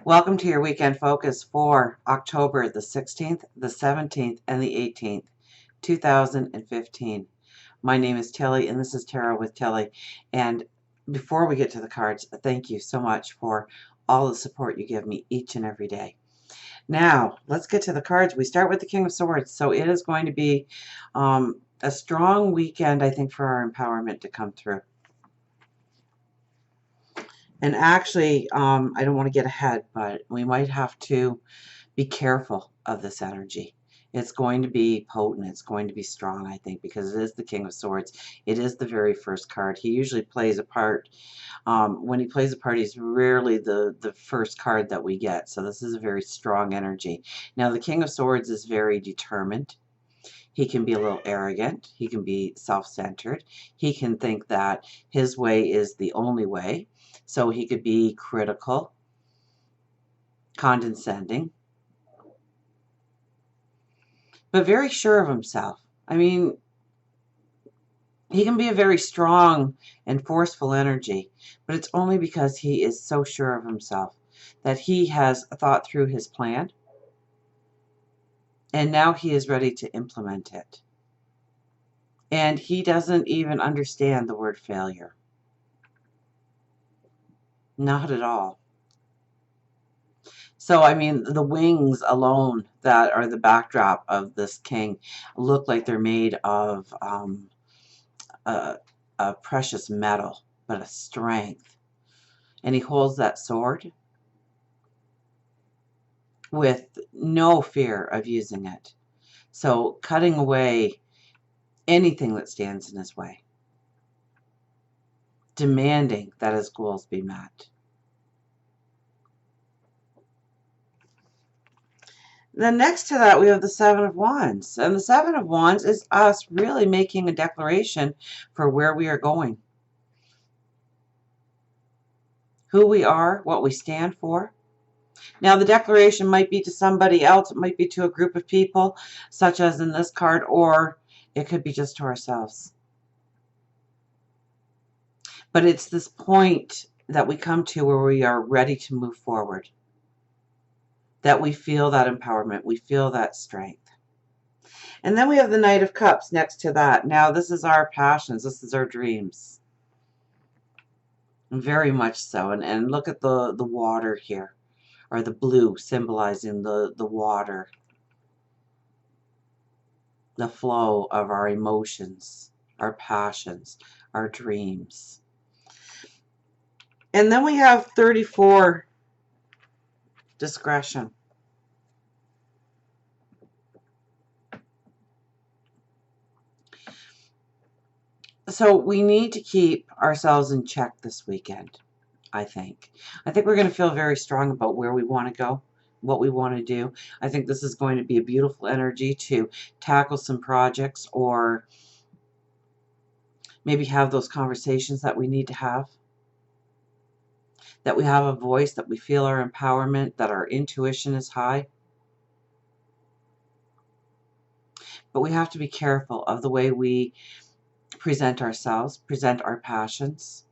Welcome to your weekend focus for October the 16th, the 17th, and the 18th, 2015. My name is Tilly, and this is Tarot with Tilly. And before we get to the cards, thank you so much for all the support you give me each and every day. Now, let's get to the cards. We start with the King of Swords. So it is going to be a strong weekend, I think, for our empowerment to come through. And actually, I don't want to get ahead, but we might have to be careful of this energy. It's going to be potent. It's going to be strong, I think, because it is the King of Swords. It is the very first card. He usually plays a part. When he plays a part, he's rarely the first card that we get. So this is a very strong energy. Now, the King of Swords is very determined. He can be a little arrogant. He can be self-centered. He can think that his way is the only way. So he could be critical, condescending, but very sure of himself. I mean, he can be a very strong and forceful energy, but it's only because he is so sure of himself that he has thought through his plan, and now he is ready to implement it. And he doesn't even understand the word failure. Not at all. So, I mean, the wings alone that are the backdrop of this king look like they're made of a precious metal, but a strength. And he holds that sword with no fear of using it. So, cutting away anything that stands in his way, demanding that his goals be met. Then next to that, we have the Seven of Wands. And the Seven of Wands is us really making a declaration for where we are going, who we are, what we stand for. Now, the declaration might be to somebody else. It might be to a group of people, such as in this card, or it could be just to ourselves. But it's this point that we come to where we are ready to move forward, that we feel that empowerment, we feel that strength. And then we have the Knight of Cups next to that. Now, this is our passions. This is our dreams. Very much so. And look at the water here, or the blue symbolizing the water, the flow of our emotions, our passions, our dreams. And then we have 34, discretion. So we need to keep ourselves in check this weekend, I think. I think we're going to feel very strong about where we want to go, what we want to do. I think this is going to be a beautiful energy to tackle some projects, or maybe have those conversations that we need to have, that we have a voice, that we feel our empowerment, that our intuition is high. But we have to be careful of the way we present ourselves, present our passions.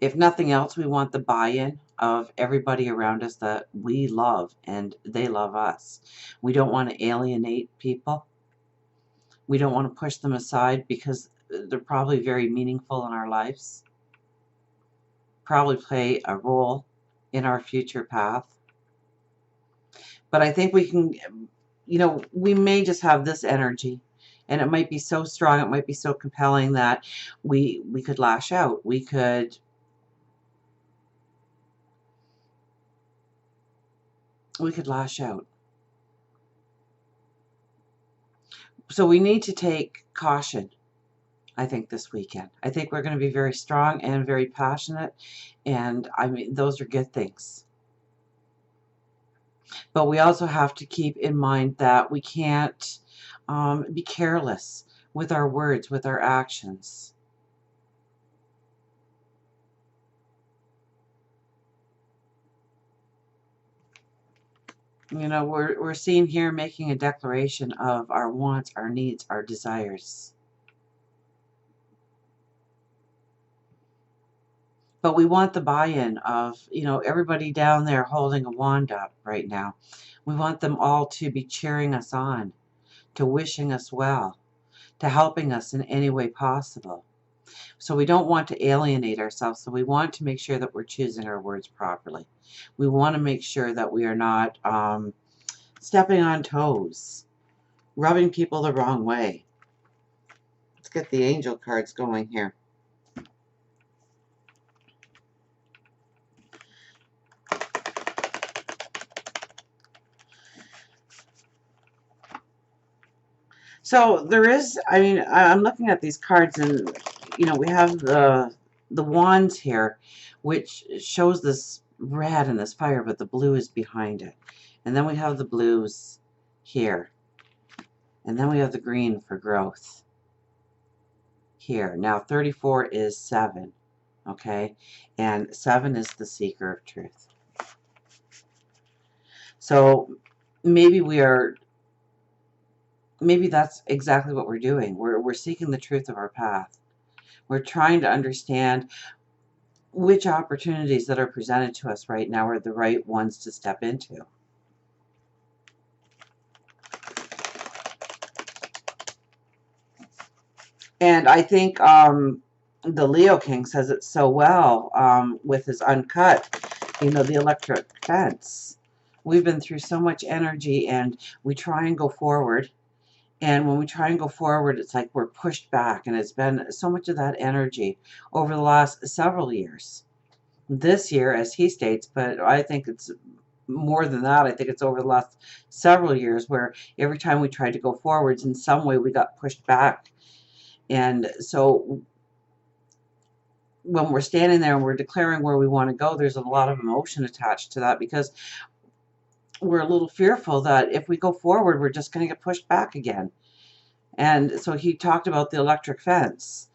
If nothing else, we want the buy-in of everybody around us that we love and they love us. We don't want to alienate people. We don't want to push them aside because they're probably very meaningful in our lives, probably play a role in our future path. But I think we can, we may just have this energy, and it might be so strong, it might be so compelling that we could lash out. We could lash out. So we need to take caution, I think, this weekend. I think we're going to be very strong and very passionate, and I mean, those are good things. But we also have to keep in mind that we can't be careless with our words, with our actions. We're seen here making a declaration of our wants, our needs, our desires. But we want the buy-in of, everybody down there holding a wand up right now. We want them all to be cheering us on, to wishing us well, to helping us in any way possible. So we don't want to alienate ourselves. So we want to make sure that we're choosing our words properly. We want to make sure that we are not stepping on toes, rubbing people the wrong way. Let's get the angel cards going here. So there is, I'm looking at these cards, and we have the wands here, which shows this red and this fire, but the blue is behind it. And then we have the blues here. And then we have the green for growth here. Now 34 is 7, okay? And 7 is the seeker of truth. So maybe that's exactly what we're doing. We're seeking the truth of our path. We're trying to understand which opportunities that are presented to us right now are the right ones to step into. And I think the Leo King says it so well with his uncut, the electric fence. We've been through so much energy, and we try and go forward. And when we try and go forward, it's like we're pushed back. And it's been so much of that energy over the last several years. This year, as he states, but I think it's more than that. I think it's over the last several years where every time we tried to go forwards, in some way we got pushed back. And so when we're standing there and we're declaring where we want to go, there's a lot of emotion attached to that, because we're a little fearful that if we go forward, we're just going to get pushed back again. And so he talked about the electric fence.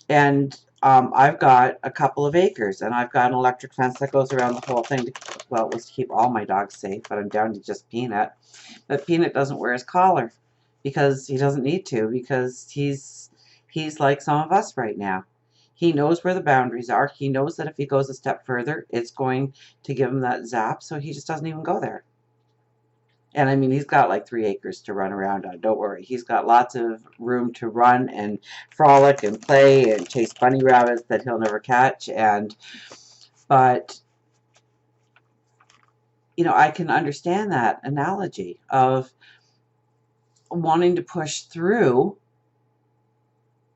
And I've got a couple of acres, and I've got an electric fence that goes around the whole thing. Well, it was to keep all my dogs safe, but I'm down to just Peanut. But Peanut doesn't wear his collar because he doesn't need to, because he's like some of us right now. He knows where the boundaries are. He knows that if he goes a step further, it's going to give him that zap, so he just doesn't even go there. And I mean, he's got like 3 acres to run around on. Don't worry. He's got lots of room to run and frolic and play and chase bunny rabbits that he'll never catch. But, I can understand that analogy of wanting to push through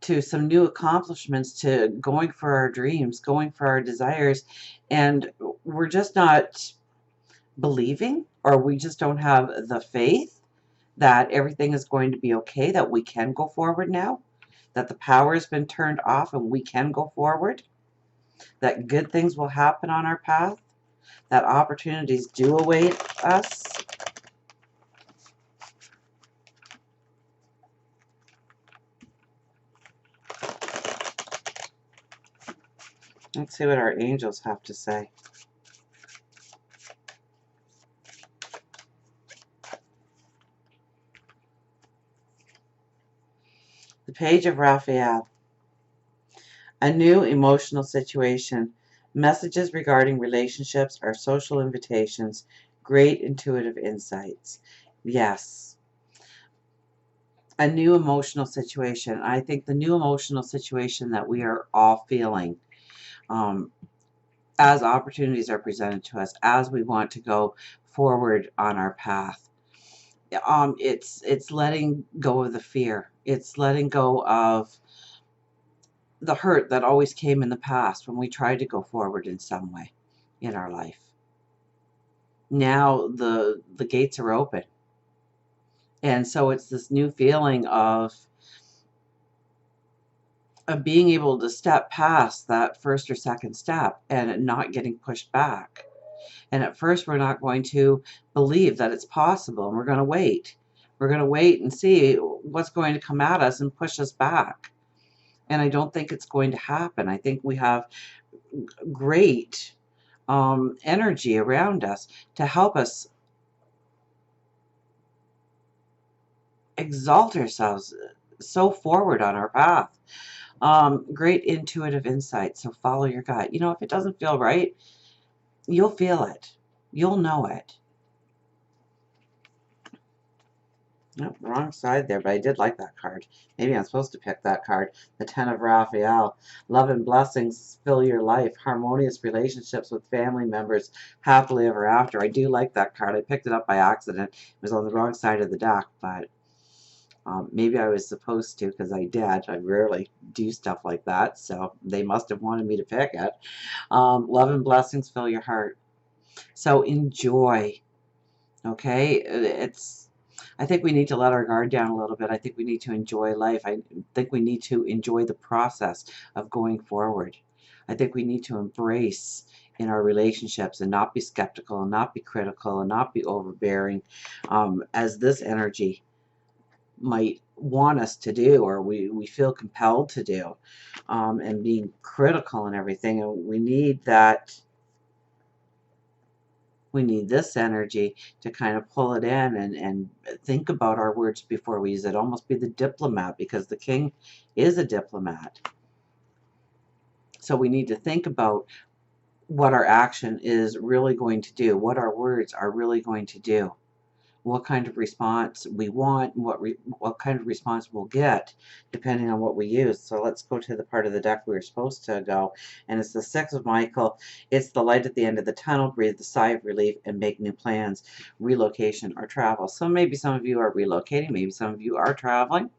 to some new accomplishments, to going for our dreams, going for our desires. And we're just not believing, or we just don't have the faith that everything is going to be okay, that we can go forward now, that the power has been turned off and we can go forward, that good things will happen on our path, that opportunities do await us. Let's see what our angels have to say. The Page of Raphael. A new emotional situation. Messages regarding relationships or social invitations. Great intuitive insights. Yes. A new emotional situation. I think the new emotional situation that we are all feeling as opportunities are presented to us, as we want to go forward on our path. It's letting go of the fear. It's letting go of the hurt that always came in the past when we tried to go forward in some way in our life. Now the gates are open. And so it's this new feeling of being able to step past that first or second step and not getting pushed back. And at first, we're not going to believe that it's possible, and we're going to wait. We're going to wait and see what's going to come at us and push us back. And I don't think it's going to happen. I think we have great energy around us to help us exalt ourselves so forward on our path. Great intuitive insight. So follow your gut. You know, if it doesn't feel right, you'll feel it. You'll know it. Nope, wrong side there, but I did like that card. Maybe I'm supposed to pick that card. The Ten of Raphael. Love and blessings fill your life. Harmonious relationships with family members. Happily ever after. I do like that card. I picked it up by accident. It was on the wrong side of the deck, but maybe I was supposed to because I did. I rarely do stuff like that, so they must have wanted me to pick it. Love and blessings fill your heart. So enjoy. Okay, I think we need to let our guard down a little bit. I think we need to enjoy life. I think we need to enjoy the process of going forward. I think we need to embrace in our relationships and not be skeptical and not be critical and not be overbearing, as this energy might want us to do, or we feel compelled to do, and being critical and everything. And we need that. We need this energy to kind of pull it in and think about our words before we use it. Almost be the diplomat, because the king is a diplomat. So we need to think about what our action is really going to do, what our words are really going to do, what kind of response we want, and what kind of response we'll get depending on what we use. So let's go to the part of the deck we were supposed to go, and it's the Six of Michael. It's the light at the end of the tunnel. Breathe the sigh of relief and make new plans, relocation or travel. So maybe some of you are relocating, maybe some of you are traveling.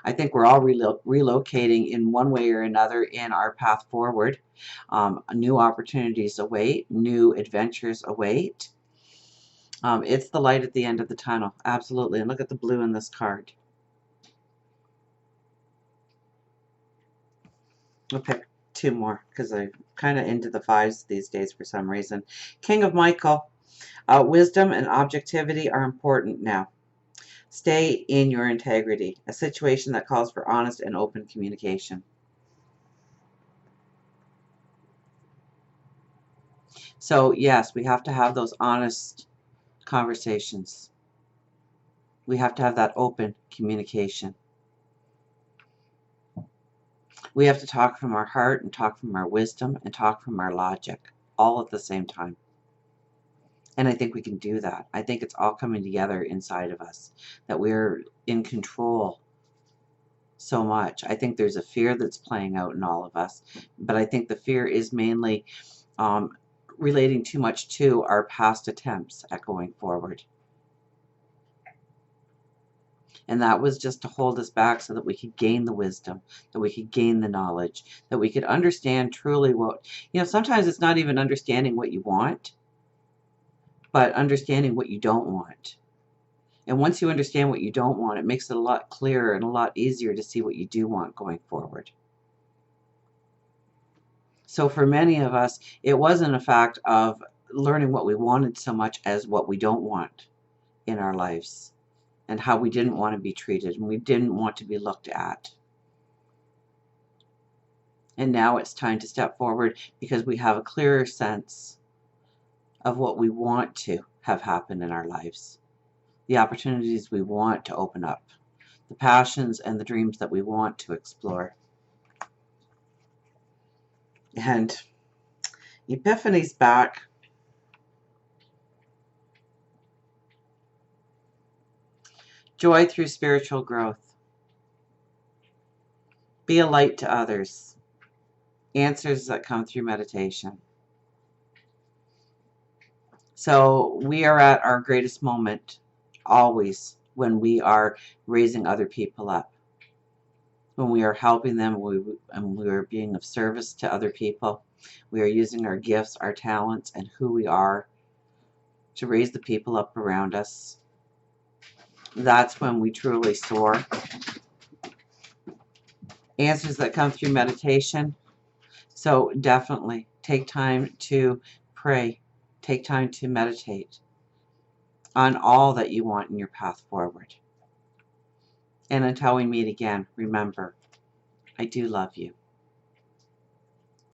I think we're all relocating in one way or another in our path forward. New opportunities await, new adventures await. It's the light at the end of the tunnel. Absolutely. And look at the blue in this card. I'll pick two more because I'm kind of into the fives these days for some reason. King of Michael. Wisdom and objectivity are important now. Stay in your integrity. A situation that calls for honest and open communication. So yes, we have to have those honest conversations. We have to have that open communication. We have to talk from our heart and talk from our wisdom and talk from our logic all at the same time. And I think we can do that. I think it's all coming together inside of us, that we're in control so much. I think there's a fear that's playing out in all of us, but I think the fear is mainly relating too much to our past attempts at going forward. And that was just to hold us back so that we could gain the wisdom, that we could gain the knowledge, that we could understand truly what, sometimes it's not even understanding what you want, but understanding what you don't want. And once you understand what you don't want, it makes it a lot clearer and a lot easier to see what you do want going forward. So for many of us, it wasn't a fact of learning what we wanted so much as what we don't want in our lives, and how we didn't want to be treated and we didn't want to be looked at. And now it's time to step forward because we have a clearer sense of what we want to have happen in our lives, the opportunities we want to open up, the passions and the dreams that we want to explore. And Epiphany's back. Joy through spiritual growth. Be a light to others. Answers that come through meditation. So we are at our greatest moment always when we are raising other people up, when we are helping them, and we are being of service to other people. We are using our gifts, our talents, and who we are to raise the people up around us. That's when we truly soar. Answers that come through meditation. So definitely take time to pray. Take time to meditate on all that you want in your path forward. And until we meet again, remember, I do love you.